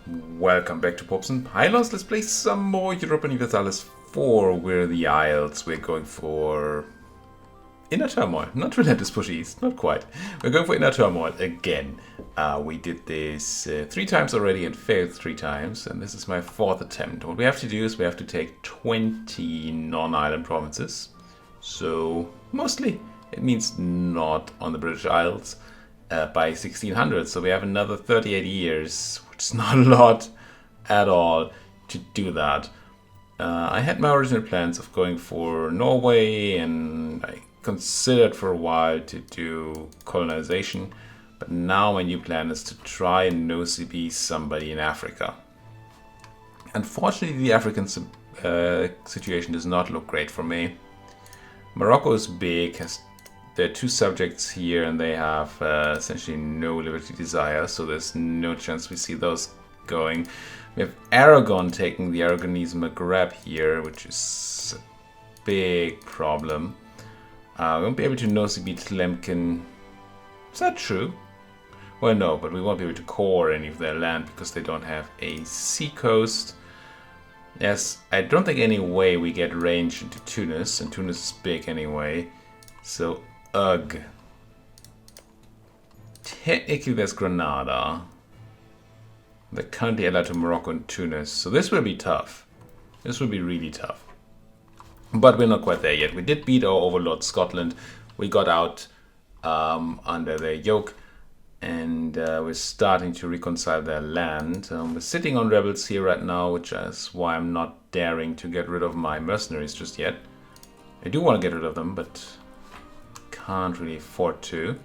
Welcome back to Pops and Pylons. Let's play some more Europa Universalis IV. We're the Isles. We're going for Inner Turmoil. Not Relentless Push East, not quite. We're going for Inner Turmoil again. We did this 3 times already and failed 3 times. And this is my 4th attempt. What we have to do is we have to take 20 non-island provinces. So mostly it means not on the British Isles. By 1600, so we have another 38 years, which is not a lot at all to do that. I had my original plans of going for Norway, and I considered for a while to do colonization, but now my new plan is to try and nosy somebody in Africa. Unfortunately, the African situation does not look great for me. Morocco is big, there are 2 subjects here, and they have essentially no liberty desire, so there's no chance we see those going. We have Aragon taking the Aragonese Maghreb here, which is a big problem. We won't be able to nosy Tlemcen. Is that true? Well, no, but we won't be able to core any of their land because they don't have a sea coast. Yes, I don't think any way we get range into Tunis, and Tunis is big anyway, so ugh. Technically there's Granada. They're currently allied to Morocco and Tunis, so this will be tough. This will be really tough. But we're not quite there yet. We did beat our overlord Scotland. We got out under their yoke, and we're starting to reconcile their land. We're sitting on rebels here right now, which is why I'm not daring to get rid of my mercenaries just yet. I do want to get rid of them, but can't really afford to.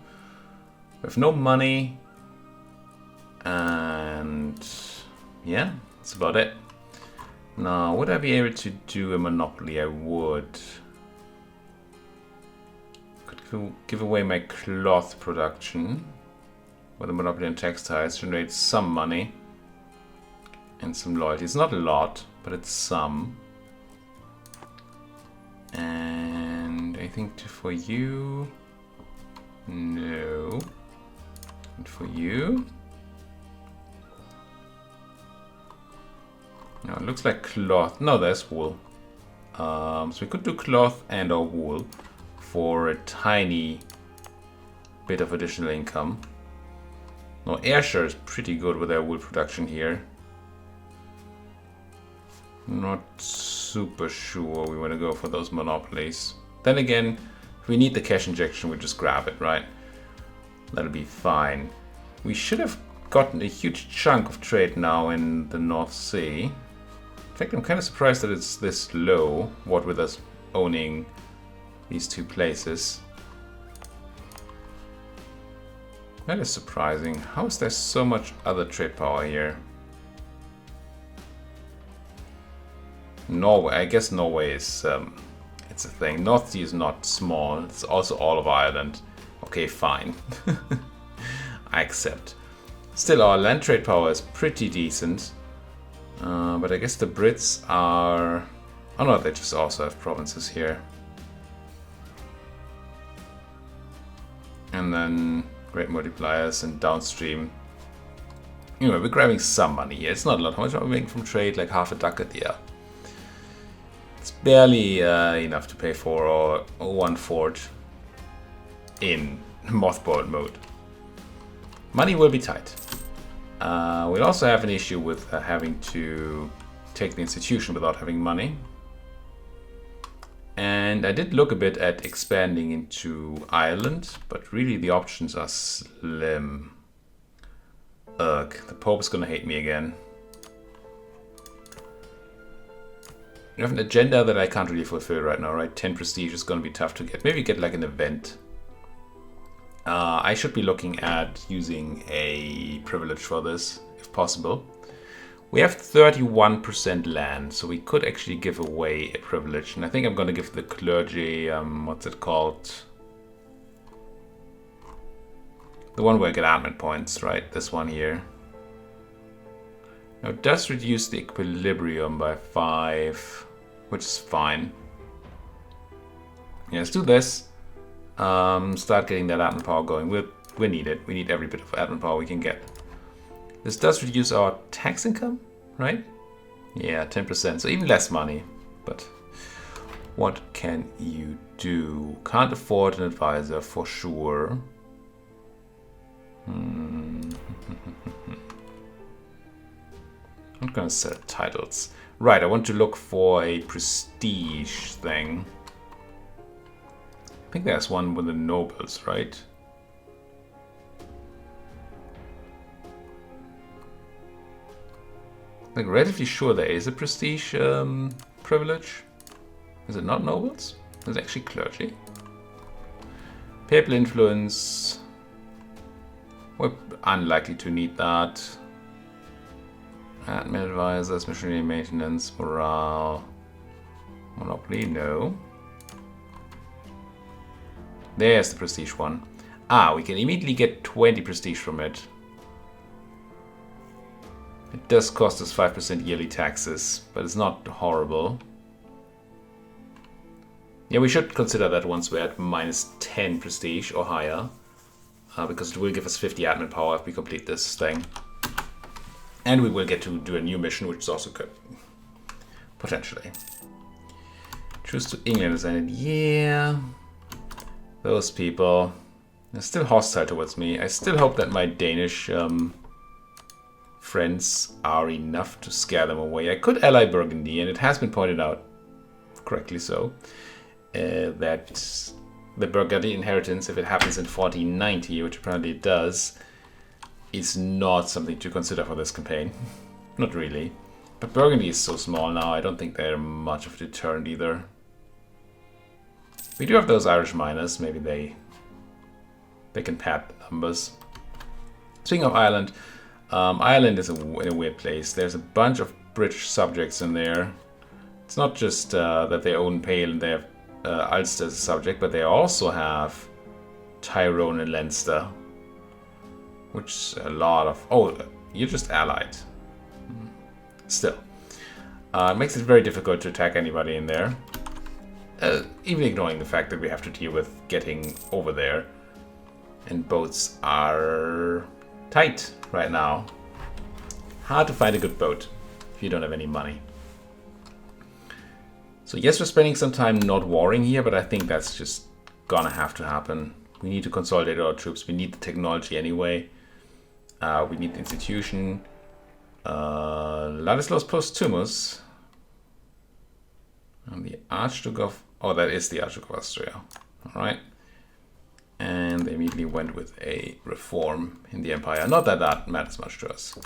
We have no money, and yeah, that's about it. Now, would I be able to do a monopoly? I would. Could give away my cloth production with a monopoly on textiles, generate some money and some loyalty. It's not a lot, but it's some. And I think for you, no. And for you, no. It looks like cloth. No, there's wool. So we could do cloth and or wool for a tiny bit of additional income. No, Ayrshire is pretty good with their wool production here. Not super sure we want to go for those monopolies. Then again, if we need the cash injection, we just grab it, right? That'll be fine. We should have gotten a huge chunk of trade now in the North Sea. In fact, I'm kind of surprised that it's this low, what with us owning these 2 places. That is surprising. How is there so much other trade power here? Norway, I guess Norway is, it's a thing. North Sea is not small, it's also all of Ireland. Okay, fine. I accept. Still, our land trade power is pretty decent. But I guess the Brits are... Oh no, they just also have provinces here. And then great multipliers and downstream. Anyway, we're grabbing some money here. It's not a lot. How much are we making from trade? Like half a ducat, yeah. It's barely enough to pay for our 1 fort in mothball mode. Money will be tight. We'll also have an issue with having to take the institution without having money. And I did look a bit at expanding into Ireland, but really the options are slim. Ugh, the Pope is gonna hate me again. You have an agenda that I can't really fulfill right now, right? 10 prestige is gonna be tough to get. Maybe get like an event. I should be looking at using a privilege for this, if possible. We have 31% land, so we could actually give away a privilege. And I think I'm going to give the clergy, what's it called? The one where I get admin points, right? This one here. Now it does reduce the equilibrium by 5, which is fine. Yeah, let's do this. Start getting that admin power going. We need it. We need every bit of admin power we can get. This does reduce our tax income, right? Yeah, 10%, so even less money. But what can you do? Can't afford an advisor for sure. I'm gonna set titles. Right, I want to look for a prestige thing. I think there's one with the nobles, right? I'm relatively sure there is a prestige privilege. Is it not nobles? Is it actually clergy? Papal influence. We're unlikely to need that. Admin advisors, machinery maintenance, morale. Monopoly, no. There's the prestige one. Ah, we can immediately get 20 prestige from it. It does cost us 5% yearly taxes, but it's not horrible. Yeah, we should consider that once we're at minus 10 prestige or higher. Because it will give us 50 admin power if we complete this thing. And we will get to do a new mission, which is also good. Potentially. Choose to England as an yeah. Those people. They're still hostile towards me. I still hope that my Danish friends are enough to scare them away. I could ally Burgundy, and it has been pointed out, correctly so, that the Burgundy inheritance, if it happens in 1490, which apparently it does, is not something to consider for this campaign. Not really. But Burgundy is so small now, I don't think they're much of a deterrent either. We do have those Irish miners, maybe they can pad the numbers. Speaking of Ireland, Ireland is in a weird place. There's a bunch of British subjects in there. It's not just that they own Pale and they have Ulster as a subject, but they also have Tyrone and Leinster. Which is a lot of... Oh, you're just allied. Still. It makes it very difficult to attack anybody in there. Even ignoring the fact that we have to deal with getting over there. And boats are tight right now. Hard to find a good boat if you don't have any money. So yes, we're spending some time not warring here, but I think that's just gonna have to happen. We need to consolidate our troops. We need the technology anyway. We need the institution. Ladislaus Postumus. And the Archduke of... Oh, that is the Archduke of Austria. Alright. And they immediately went with a reform in the empire. Not that that matters much to us.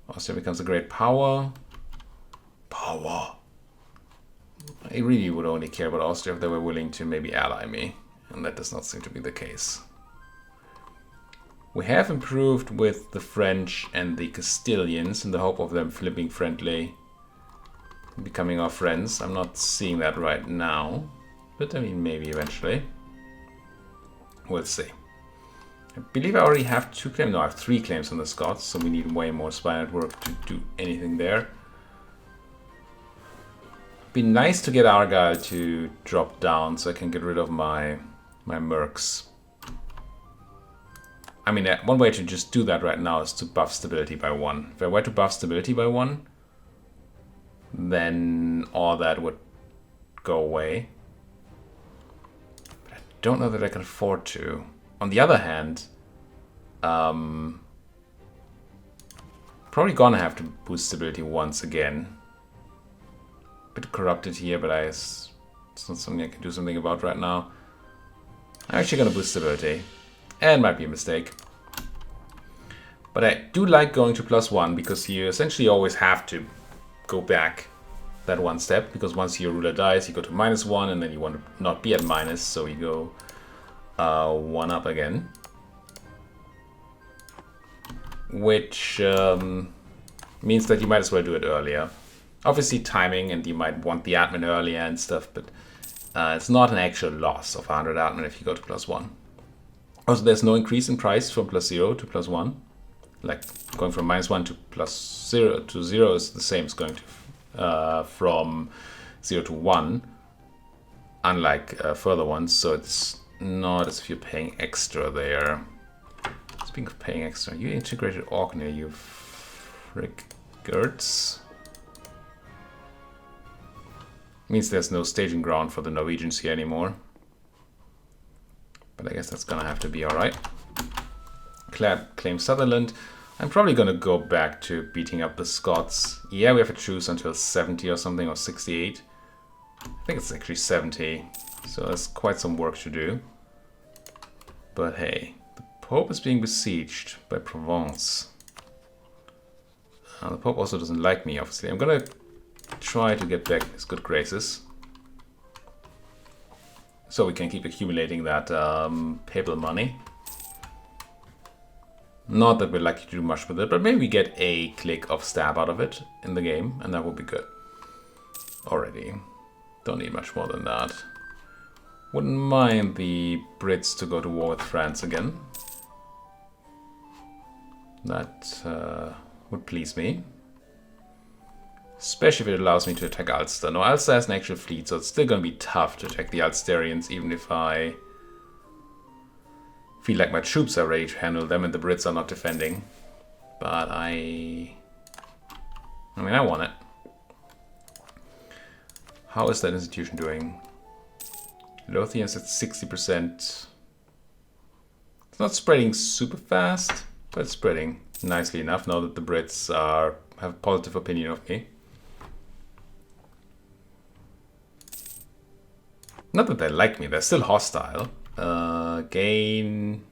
Austria becomes a great power. Power. I really would only care about Austria if they were willing to maybe ally me. And that does not seem to be the case. We have improved with the French and the Castilians in the hope of them flipping friendly, becoming our friends. I'm not seeing that right now, but I mean maybe eventually. We'll see. I believe I already have 2 claims. No, I have 3 claims on the Scots, so we need way more spy network to do anything there. It'd be nice to get Argyle to drop down so I can get rid of my mercs. I mean, one way to just do that right now is to buff stability by 1. If I were to buff stability by 1, then all that would go away. But I don't know that I can afford to. On the other hand, probably gonna have to boost stability once again. Bit corrupted here, but it's not something I can do something about right now. I'm actually gonna boost stability. And might be a mistake. But I do like going to +1 because you essentially always have to go back that one step. Because once your ruler dies, you go to -1 and then you want to not be at minus. So you go 1 up again. Which means that you might as well do it earlier. Obviously timing, and you might want the admin earlier and stuff. But it's not an actual loss of 100 admin if you go to +1. Also, there's no increase in price from +0 to +1. Like going from -1 to +0 to 0 is the same as going to from 0 to 1, unlike further ones. So it's not as if you're paying extra there. So Speaking of paying extra, you integrated Orkney, you friggerts. Means there's no staging ground for the Norwegians here anymore. But I guess that's gonna have to be alright. Claim Sutherland. I'm probably gonna go back to beating up the Scots. Yeah, we have a truce until 70 or something, or 68. I think it's actually 70. So that's quite some work to do. But hey, the Pope is being besieged by Provence. The Pope also doesn't like me, obviously. I'm gonna try to get back his good graces. So we can keep accumulating that papal money. Not that we're likely to do much with it, but maybe we get a click of stab out of it in the game, and that would be good. Already. Don't need much more than that. Wouldn't mind the Brits to go to war with France again. That would please me. Especially if it allows me to attack Ulster. No, Ulster has an actual fleet, so it's still going to be tough to attack the Ulsterians, even if I feel like my troops are ready to handle them and the Brits are not defending. But I mean, I want it. How is that institution doing? Lothians at 60%. It's not spreading super fast, but it's spreading nicely enough now that the Brits have a positive opinion of me. Not that they like me, they're still hostile. Gain...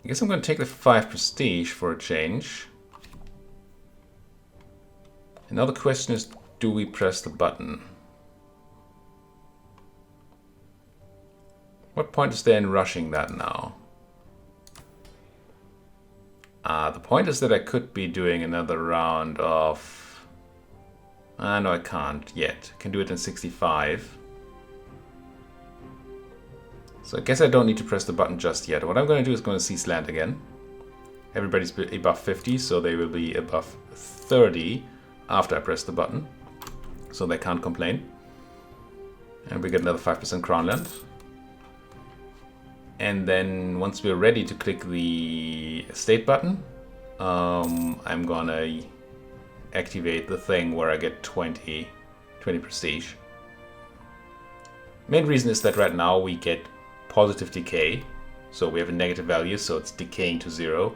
I guess I'm going to take the 5 prestige for a change. And now the question is, do we press the button? What point is there in rushing that now? The point is that I could be doing another round of... no, I can't yet. I can do it in 65. So I guess I don't need to press the button just yet. What I'm going to do is going to seize land again. Everybody's above 50, so they will be above 30 after I press the button. So they can't complain. And we get another 5% crown land. And then once we're ready to click the estate button, I'm gonna activate the thing where I get 20 prestige. Main reason is that right now we get positive decay, so we have a negative value, so it's decaying to 0.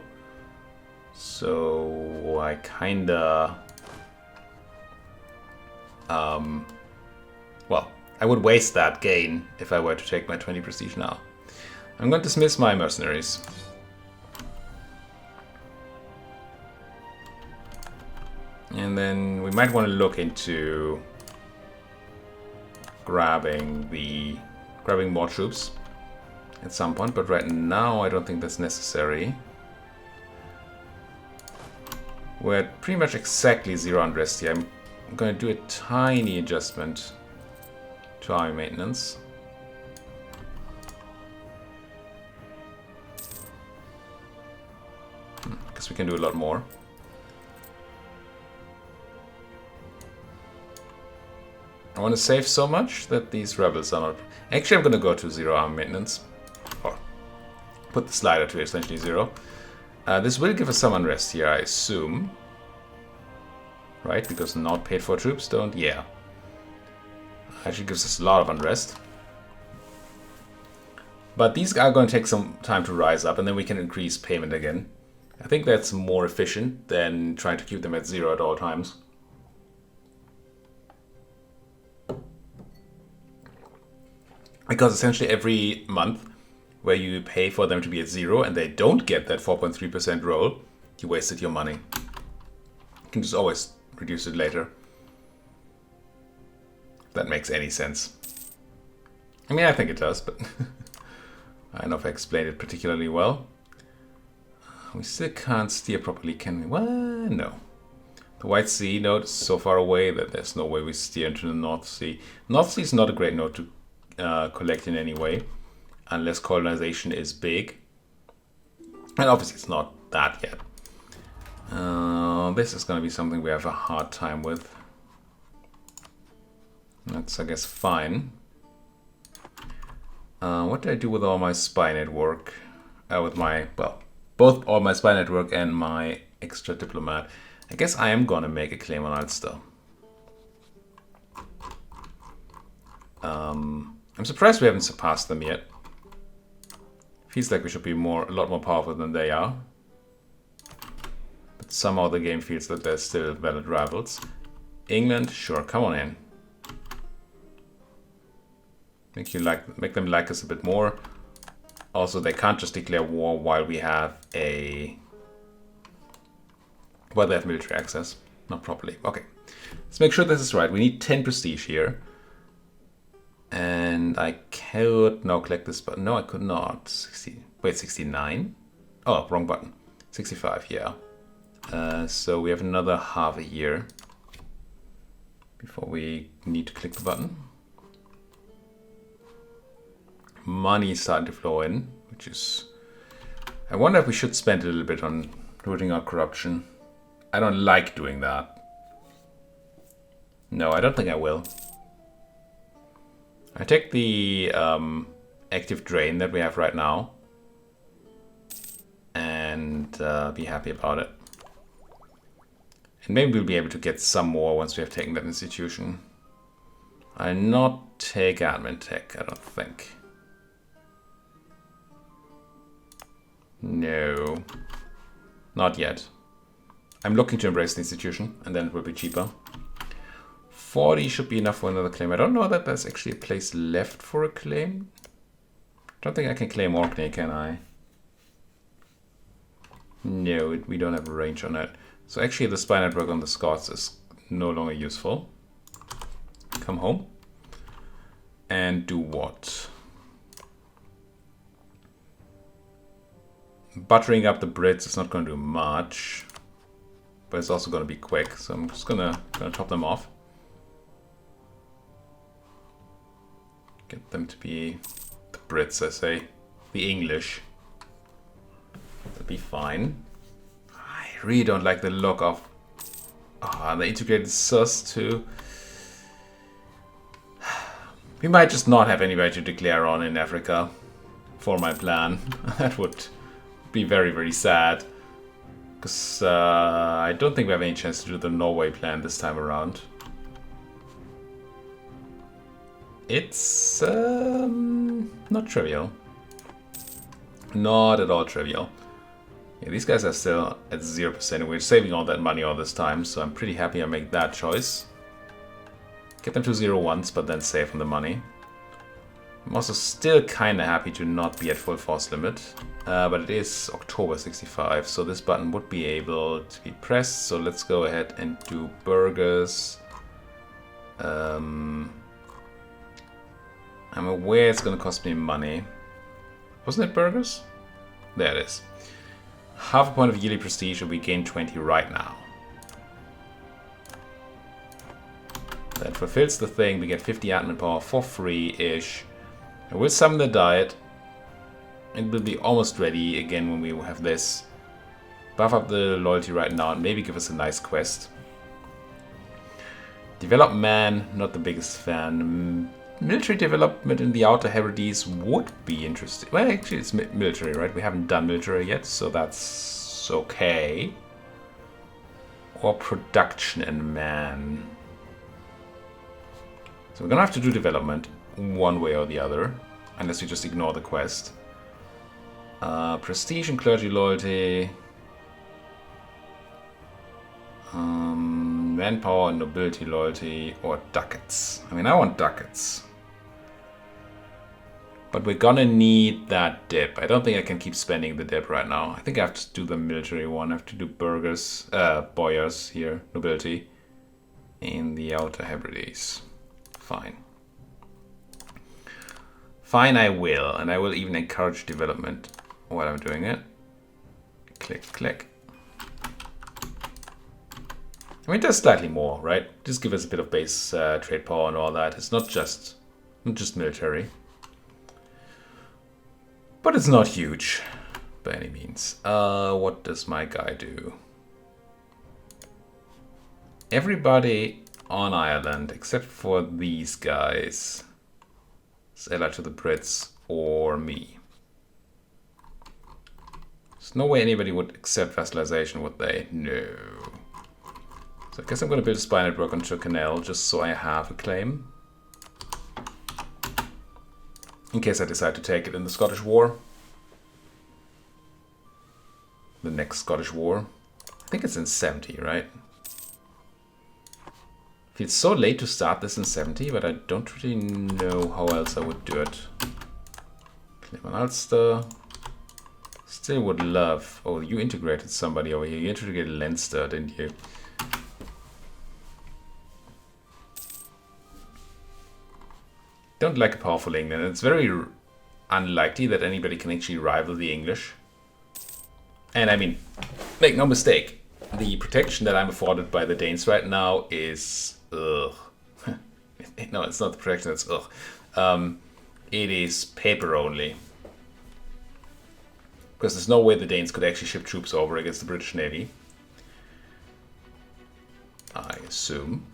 So I kinda well, I would waste that gain if I were to take my 20 prestige now. I'm going to dismiss my mercenaries. And then we might want to look into grabbing more troops at some point, but right now I don't think that's necessary. We're at pretty much exactly 0 unrest here. I'm going to do a tiny adjustment to army maintenance. Because we can do a lot more. I want to save so much that these rebels are not... Actually, I'm going to go to 0 army maintenance. Or put the slider to essentially 0. This will give us some unrest here, I assume. Right? Because not paid for troops don't... Yeah. Actually gives us a lot of unrest. But these are going to take some time to rise up, and then we can increase payment again. I think that's more efficient than trying to keep them at 0 at all times. Because essentially every month where you pay for them to be at 0 and they don't get that 4.3% roll, you wasted your money. You can just always reduce it later. If that makes any sense. I mean, I think it does, but I don't know if I explained it particularly well. We still can't steer properly, can we? Well, no. The White Sea node is so far away that there's no way we steer into the North Sea. North Sea is not a great node to collect in any way, unless colonization is big. And obviously it's not that yet. This is going to be something we have a hard time with. That's, I guess, fine. What did I do with all my spy network? with my, well, both all my spy network and my extra diplomat. I guess I am gonna make a claim on Ulster. I'm surprised we haven't surpassed them yet. Feels like we should be a lot more powerful than they are. But somehow the game feels that they're still valid rivals. England, sure, come on in. Make them like us a bit more. Also, they can't just declare war while we have they have military access. Not properly. Okay. Let's make sure this is right. We need 10 prestige here. And I could now collect this button. No, I could not. 69? Oh, wrong button. 65, yeah. So we have another half a year before we need to click the button. Money is starting to flow in, which is... I wonder if we should spend a little bit on rooting out corruption. I don't like doing that. No, I don't think I will. I take the active drain that we have right now and be happy about it. And maybe we'll be able to get some more once we have taken that institution. I'll not take admin tech, I don't think. No, not yet. I'm looking to embrace the institution and then it will be cheaper. 40 should be enough for another claim. I don't know that there's actually a place left for a claim. Don't think I can claim Orkney, can I? No, we don't have a range on it. So actually the spy network on the Scots is no longer useful. Come home. And do what? Buttering up the Brits is not going to do much. But it's also going to be quick. So I'm just gonna top them off. Get them to be the Brits, I say. The English. That'll be fine. I really don't like the look of... the integrated sus too. We might just not have anybody to declare on in Africa for my plan. That would be very, very sad. Because I don't think we have any chance to do the Norway plan this time around. It's not trivial. Not at all trivial. Yeah, these guys are still at 0%. We're saving all that money all this time, so I'm pretty happy I made that choice. Get them to 0 once, but then save on the money. I'm also still kind of happy to not be at full force limit. But it is October 65, so this button would be able to be pressed. So let's go ahead and do burgers. I'm aware it's going to cost me money. Wasn't it burgers? There it is. Half a point of yearly prestige, and we gain 20 right now. That fulfills the thing. We get 50 admin power for free-ish. And we'll summon the diet. It will be almost ready again when we have this. Buff up the loyalty right now and maybe give us a nice quest. Develop man, not the biggest fan. Military development in the Outer Hebrides would be interesting. Well, actually it's military, right? We haven't done military yet, so that's okay. Or production and man. So we're gonna have to do development one way or the other, unless we just ignore the quest. Prestige and clergy loyalty. Manpower and nobility loyalty, or ducats. I mean, I want ducats. But we're gonna need that dip. I don't think I can keep spending the dip right now. I think I have to do the military one. I have to do burghers, boyars here, nobility, in the Outer Hebrides. Fine. Fine, I will. And I will even encourage development while I'm doing it. Click, click. I mean, there's slightly more, right? Just give us a bit of base trade power and all that. It's not just military. But it's not huge by any means. What does my guy do? Everybody on Ireland, except for these guys, is allied to the Brits or me. There's no way anybody would accept vassalization, would they? No. So I guess I'm going to build a spy network on Canal just so I have a claim. In case I decide to take it in the Scottish War. The next Scottish War. I think it's in 70, right? Feels so late to start this in 70, but I don't really know how else I would do it. Claim on Ulster. Still would love... Oh, you integrated somebody over here. You integrated Leinster, didn't you? Don't like a powerful England. It's very unlikely that anybody can actually rival the English. And I mean, make no mistake, the protection that I'm afforded by the Danes right now is... Ugh. No, it's not the protection, it's ugh. It is paper only. Because there's no way the Danes could actually ship troops over against the British Navy. I assume.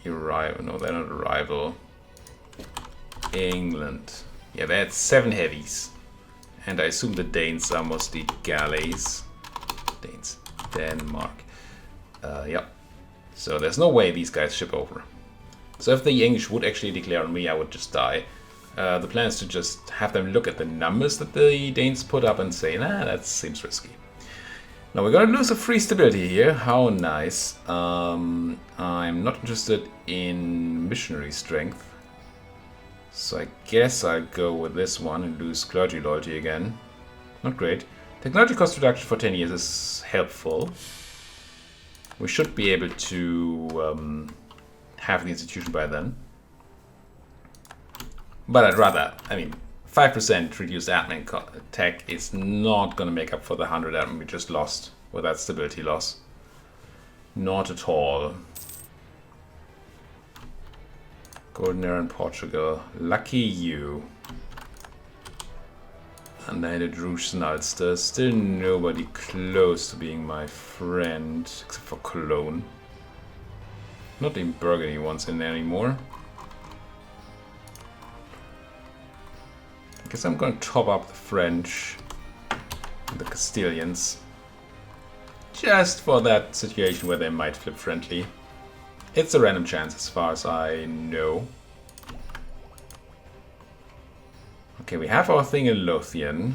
Rival. No, they're not a rival. England. Yeah, they had 7 heavies. And I assume the Danes are mostly galleys. Danes. Denmark. Yep. So there's no way these guys ship over. So if the English would actually declare on me, I would just die. The plan is to just have them look at the numbers that the Danes put up and say, nah, that seems risky. Now we're going to lose a free stability here. How nice. I'm not interested in missionary strength. So I guess I'll go with this one and lose clergy loyalty again. Not great. Technology cost reduction for 10 years is helpful. We should be able to have the institution by then. But I'd rather, I mean, 5% reduced admin tech is not going to make up for the 100 admin we just lost with that stability loss. Not at all. Golden Era in Portugal. Lucky you. And I had Rouge and Ulster. Still nobody close to being my friend, except for Cologne. Not even Burgundy wants in there anymore. I guess I'm going to top up the French and the Castilians. Just for that situation where they might flip friendly. It's a random chance as far as I know. Okay, we have our thing in Lothian.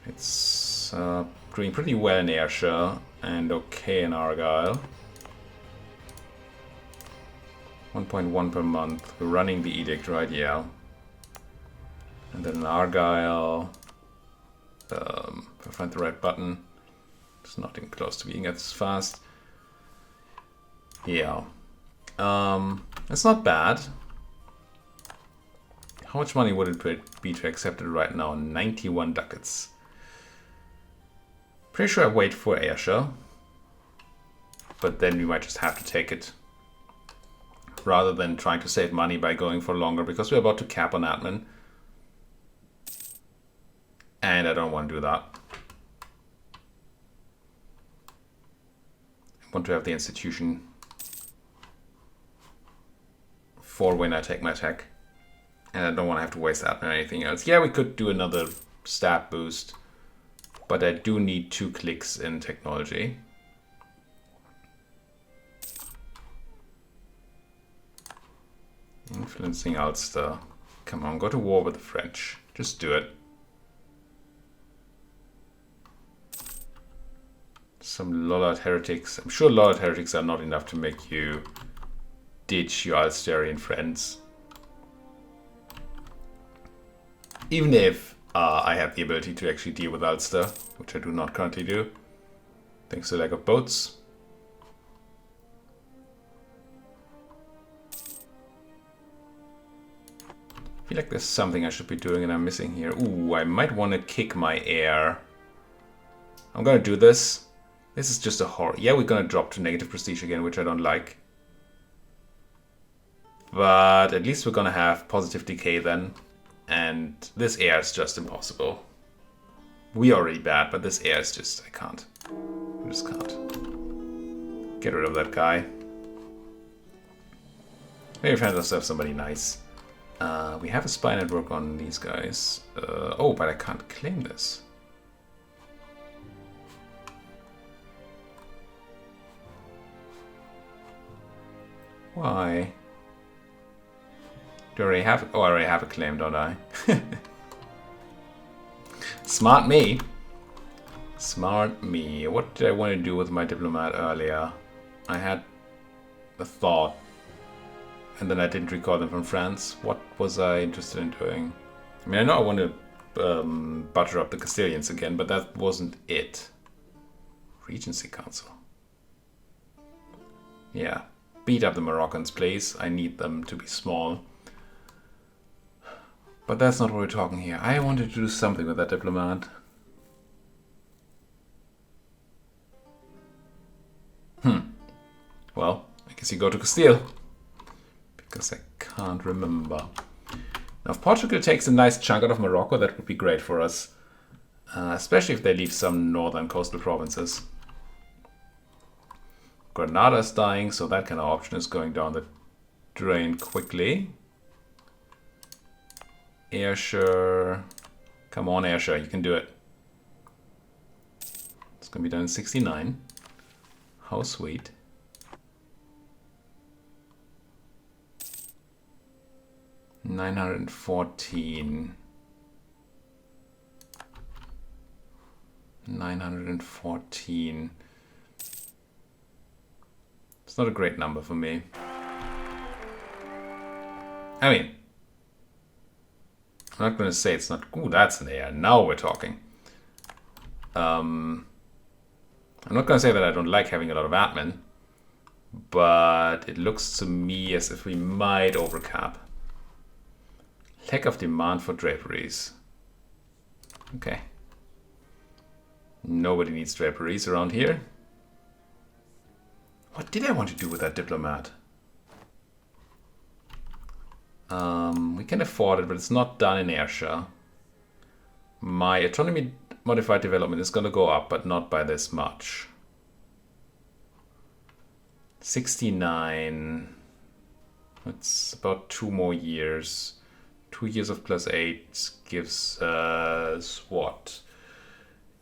It's doing pretty well in Ayrshire and okay in Argyll. 1.1 per month. We're running the edict, right? Yeah. And then in Argyll, if I find the right button, it's not even close to being as fast. Yeah. It's not bad. How much money would it be to accept it right now? 91 ducats. Pretty sure I wait for Ayrshire. But then we might just have to take it. Rather than trying to save money by going for longer. Because we're about to cap on admin. And I don't want to do that. I want to have the institution for when I take my tech. And I don't want to have to waste that on anything else. Yeah, we could do another stat boost. But I do need 2 clicks in technology. Influencing Ulster. Come on, go to war with the French. Just do it. Some Lollard heretics. I'm sure Lollard heretics are not enough to make you ditch your Ulsterian friends. Even if I have the ability to actually deal with Ulster, which I do not currently do, thanks to lack of boats. I feel like there's something I should be doing and I'm missing here. Ooh, I might want to kick my heir. I'm gonna do this. This is just a horror. Yeah, we're gonna drop to negative prestige again, which I don't like. But at least we're gonna have positive decay then. And this heir is just impossible. We are already bad, but this heir is just... I can't. I just can't. Get rid of that guy. Maybe find ourselves somebody nice. We have a spy network on these guys. Oh, but I can't claim this. Why? Do I already have... Oh, I already have a claim, don't I? Smart me. Smart me. What did I want to do with my diplomat earlier? I had a thought. And then I didn't recall them from France. What was I interested in doing? I mean, I know I want to butter up the Castilians again, but that wasn't it. Regency Council. Yeah. Beat up the Moroccans, please. I need them to be small. But that's not what we're talking here. I wanted to do something with that diplomat. Well, I guess you go to Castile. Because I can't remember. Now, if Portugal takes a nice chunk out of Morocco, that would be great for us. Especially if they leave some northern coastal provinces. Granada's dying, so that kind of option is going down the drain quickly. Ayrshire. Come on, Ayrshire, you can do it. It's going to be done in 69. How sweet. $914. $914. It's not a great number for me. I mean, I'm not going to say it's not... Ooh, that's an air. Now we're talking. I'm not going to say that I don't like having a lot of admin. But it looks to me as if we might overcap. Lack of demand for draperies. Okay. Nobody needs draperies around here. What did I want to do with that diplomat? We can afford it, but it's not done in Ayrshire. My autonomy modified development is going to go up, but not by this much. 69. It's about 2 more years. 2 years of +8 gives us what?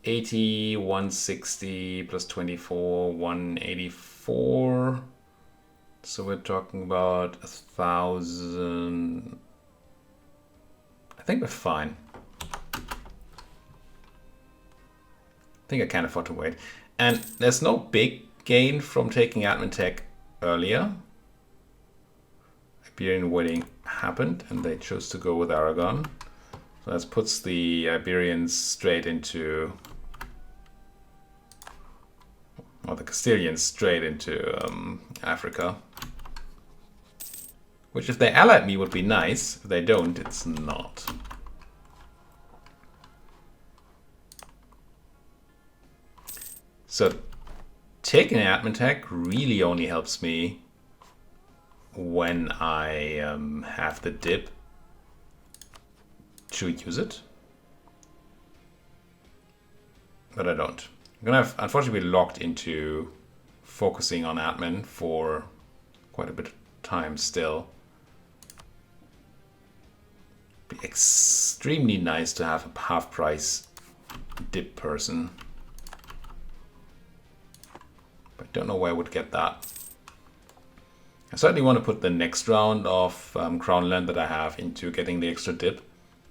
80, 160 plus 24, 184. So we're talking about 1,000. I think we're fine. I think I can afford to wait. And there's no big gain from taking admin tech earlier. Iberian wedding happened and they chose to go with Aragon. So that puts the Iberians straight into... Or the Castilians straight into Africa. Which if they allied me would be nice. If they don't, it's not. So taking an admin tech really only helps me when I have the dip to use it. But I don't. I'm gonna have, unfortunately, be locked into focusing on admin for quite a bit of time still. Be extremely nice to have a half price dip person. But I don't know where I would get that. I certainly want to put the next round of Crown Land that I have into getting the extra dip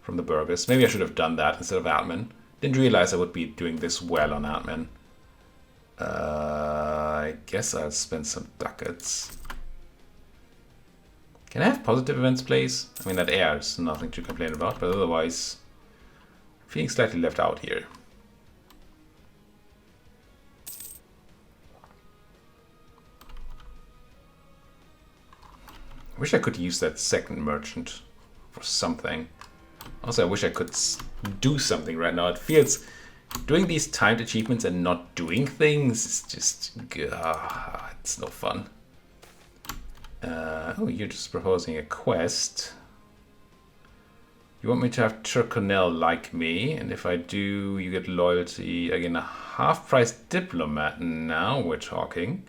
from the burghers. Maybe I should have done that instead of admin. Didn't realize I would be doing this well on admin. I guess I'll spend some ducats. Can I have positive events, please? I mean, that air is nothing to complain about, but otherwise, I'm feeling slightly left out here. I wish I could use that second merchant for something. Also, I wish I could do something right now. It feels... Doing these timed achievements and not doing things is just... it's no fun. Oh, you're just proposing a quest. You want me to have Turmoil like me, and if I do, you get loyalty. Again, a half-price diplomat. Now we're talking.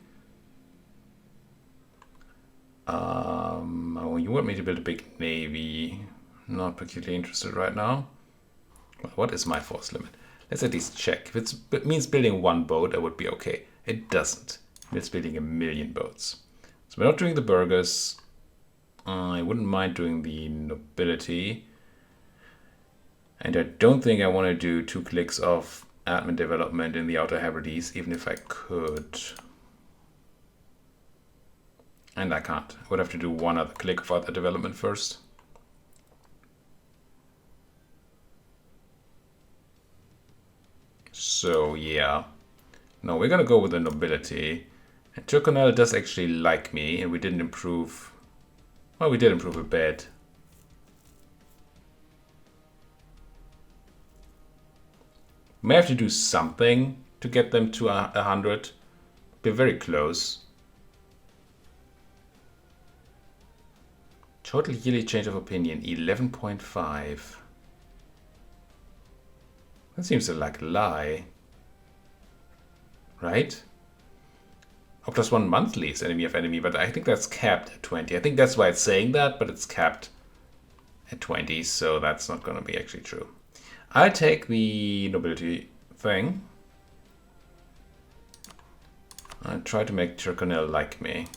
Oh, you want me to build a big navy? Not particularly interested right now. Well, what is my force limit? Let's at least check. If it means building one boat, I would be okay. It doesn't. It's building 1,000,000 boats. So we're not doing the burghers. I wouldn't mind doing the nobility. And I don't think I want to do 2 clicks of admin development in the Outer Hebrides, even if I could. And I can't. I would have to do 1 other click of other development first. So yeah. No, we're gonna go with the nobility. And Turmoil does actually like me, and we didn't improve. Well, we did improve a bit. May have to do something to get them to 100. Be very close. Total yearly change of opinion, 11.5. That seems like a lie. Right? Oh, +1 monthly is enemy of enemy, but I think that's capped at 20. I think that's why it's saying that, but it's capped at 20, so that's not going to be actually true. I take the nobility thing. I try to make Turmoil like me.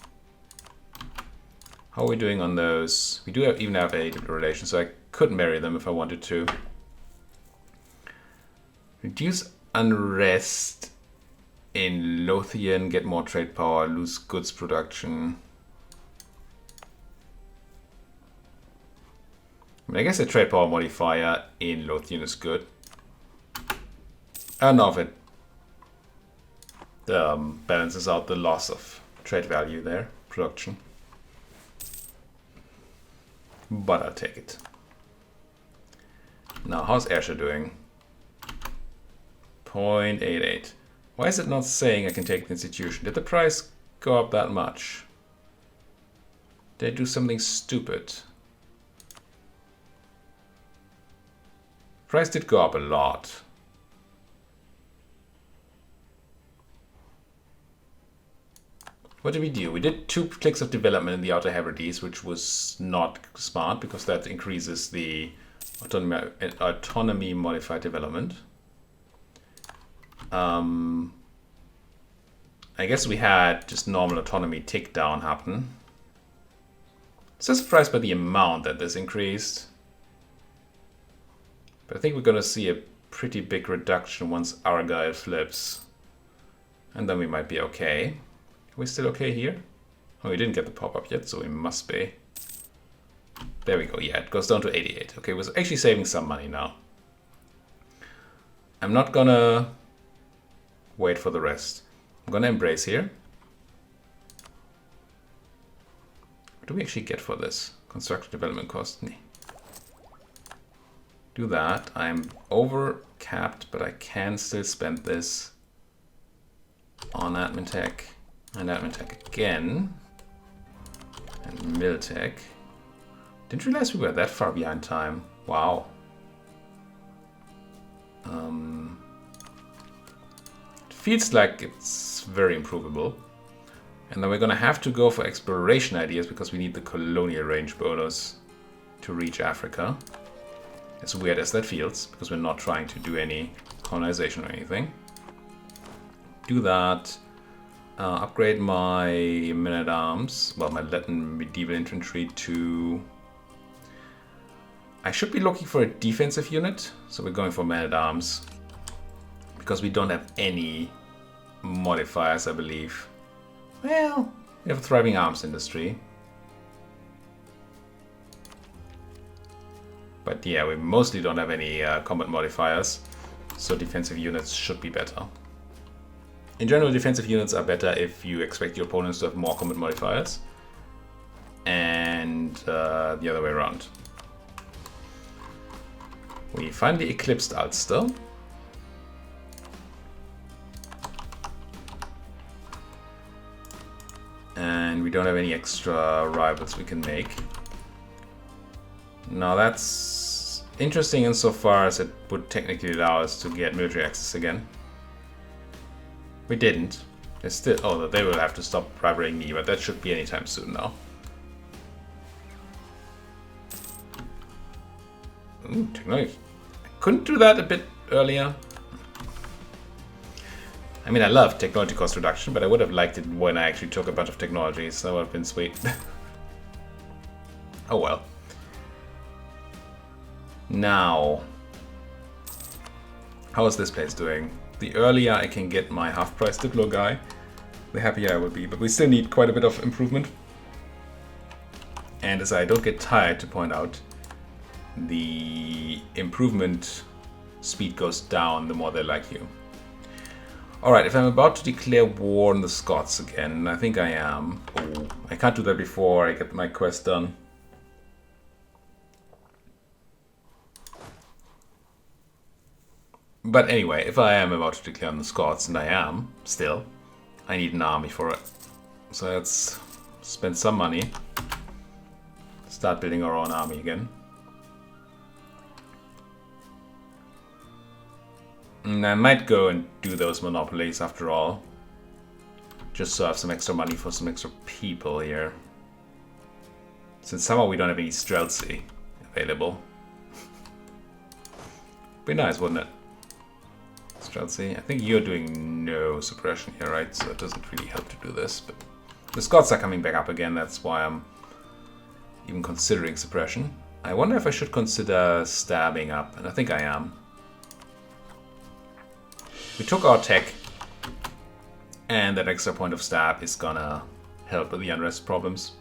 How are we doing on those? We do even have a relation, so I could marry them if I wanted to. Reduce unrest in Lothian, get more trade power, lose goods production. I mean, I guess the trade power modifier in Lothian is good. I don't know if it balances out the loss of trade value there, production. But I'll take it. Now, how's Ayrshire doing? 0.88. Why is it not saying I can take the institution? Did the price go up that much? Did I do something stupid? Price did go up a lot. What did we do? We did 2 clicks of development in the Outer Hebrides, which was not smart because that increases the autonomy modified development. I guess we had just normal autonomy tick down happen. So surprised by the amount that this increased. But I think we're going to see a pretty big reduction once Argyle flips. And then we might be okay. Are we still okay here? Oh, we didn't get the pop-up yet, so we must be. There we go. Yeah, it goes down to 88. Okay, we're actually saving some money now. I'm not gonna wait for the rest. I'm gonna embrace here. What do we actually get for this? Construction development cost? Nee. Do that. I'm over capped, but I can still spend this on admin tech. And admin tech again. And mill tech. Didn't realize we were that far behind time. Wow. It feels like it's very improvable. And then we're gonna have to go for exploration ideas because we need the colonial range bonus to reach Africa. As weird as that feels, because we're not trying to do any colonization or anything. Do that. Upgrade my men-at-arms, well, my Latin medieval infantry to... I should be looking for a defensive unit, so we're going for men-at-arms. Because we don't have any modifiers, I believe. Well, we have a thriving arms industry. But yeah, we mostly don't have any combat modifiers, so defensive units should be better. In general, defensive units are better if you expect your opponents to have more combat modifiers. And the other way around. We finally eclipsed Ulster. And we don't have any extra rivals we can make. Now that's interesting insofar as it would technically allow us to get military access again. We didn't. They still, oh, they will have to stop rivaling me, but that should be anytime soon now. Technology. I couldn't do that a bit earlier. I mean, I love technology cost reduction, but I would have liked it when I actually took a bunch of technologies. So that would have been sweet. Oh well. Now, how is this place doing? The earlier I can get my half-price Diplo guy, the happier I will be. But we still need quite a bit of improvement. And as I don't get tired to point out, the improvement speed goes down the more they like you. Alright, if I'm about to declare war on the Scots again, I think I am. Oh, I can't do that before I get my quest done. But anyway, if I am about to declare on the Scots, and I am, still, I need an army for it. So let's spend some money. Start building our own army again. And I might go and do those monopolies after all. Just so I have some extra money for some extra people here. Since somehow we don't have any Streltsy available. Be nice, wouldn't it? Streltsy. I think you're doing no suppression here, right? So it doesn't really help to do this. But the Scots are coming back up again. That's why I'm even considering suppression. I wonder if I should consider stabbing up. And I think I am. We took our tech, and that extra point of stab is gonna help with the unrest problems.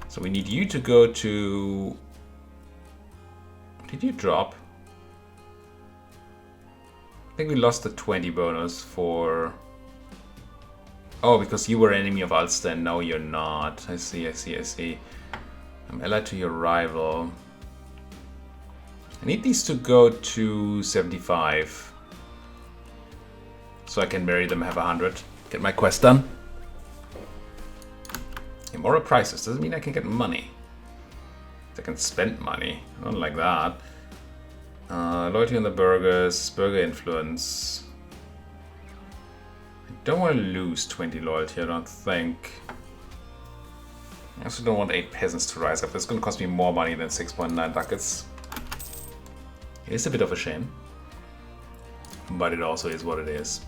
So we need you to go to... Did you drop? I think we lost the 20 bonus for... Oh, because you were enemy of Ulster and now you're not. I see, I see, I see. I'm allied to your rival. I need these to go to 75. So I can marry them, have 100. Get my quest done. Immoral prices doesn't mean I can get money. I can spend money. I don't like that. Loyalty on the burghers, burger influence. I don't want to lose 20 loyalty, I don't think. I also don't want 8 peasants to rise up. That's going to cost me more money than 6.9 ducats. It is a bit of a shame, but it also is what it is.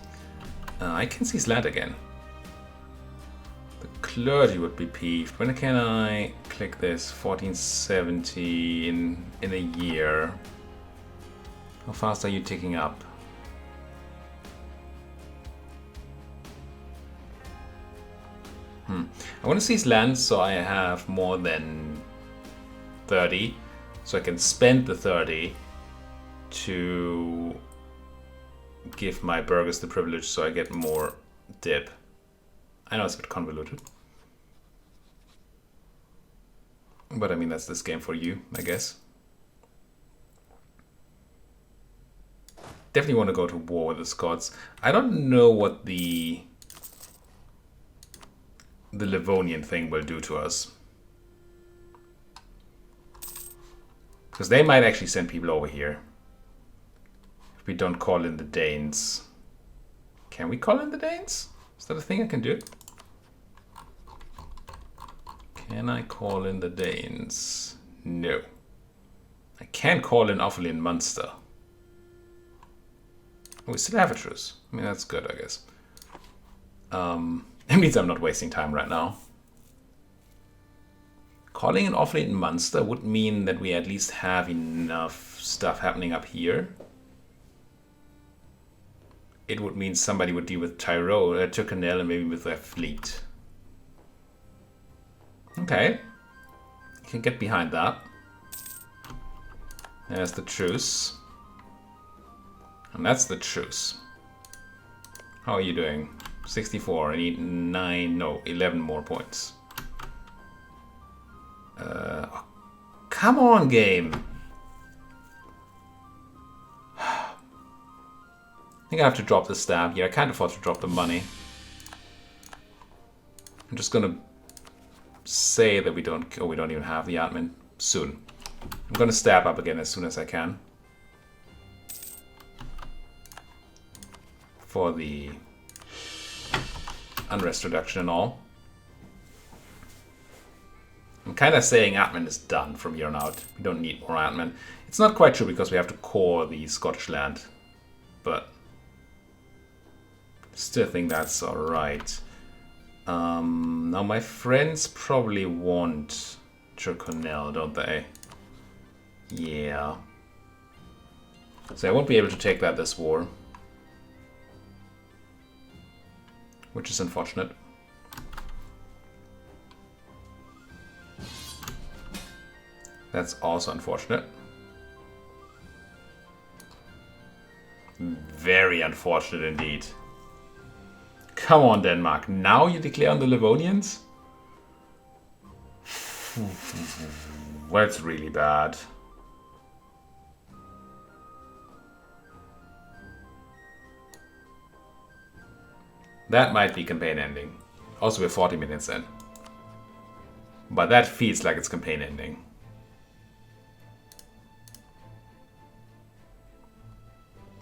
I can seize land again. The clergy would be peeved. When can I click this? 1470 in a year. How fast are you ticking up? I want to seize land so I have more than 30, so I can spend the 30 to give my burghers the privilege so I get more dip. I know it's a bit convoluted. But I mean, that's this game for you, I guess. Definitely want to go to war with the Scots. I don't know what the Livonian thing will do to us. Because they might actually send people over here. If we don't call in the Danes. Can we call in the Danes? Is that a thing I can do? Can I call in the Danes? No. I can call in Offaly and Munster. Oh, we still have a truce. I mean, that's good, I guess. It means I'm not wasting time right now. Calling in Offaly and Munster would mean that we at least have enough stuff happening up here. It would mean somebody would deal with Tyrol, Tyrconnell, and maybe with their fleet. Okay. You can get behind that. There's the truce. And that's the truce. How are you doing? 64. I need 11 more points. Oh, come on, game. I think I have to drop the stab here. I can't afford to drop the money. I'm just gonna say that we don't even have the admin soon. I'm gonna stab up again as soon as I can. For the unrest reduction and all. I'm kind of saying admin is done from here on out. We don't need more admin. It's not quite true because we have to core the Scottish land. But still think that's alright. Now my friends probably want Turmoil, don't they? Yeah. So I won't be able to take that this war. Which is unfortunate. That's also unfortunate. Very unfortunate indeed. Come on, Denmark. Now you declare on the Livonians? That's really bad. That might be campaign ending. Also, we're 40 minutes in. But that feels like it's campaign ending.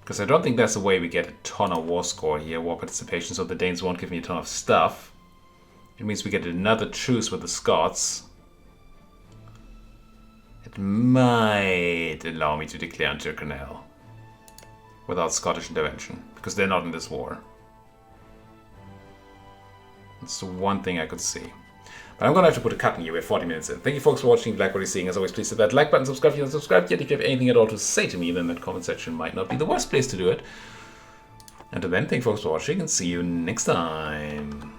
Because I don't think that's the way we get a ton of war score here, war participation, so the Danes won't give me a ton of stuff. It means we get another truce with the Scots. It might allow me to declare on Turmoil without Scottish intervention, because they're not in this war. That's the one thing I could see. But I'm going to have to put a cut in here. We're 40 minutes in. Thank you folks for watching. If you like what you're seeing, as always, please hit that like button, subscribe if you haven't subscribed yet. If you have anything at all to say to me, then that comment section might not be the worst place to do it. Until then, thank you folks for watching and see you next time.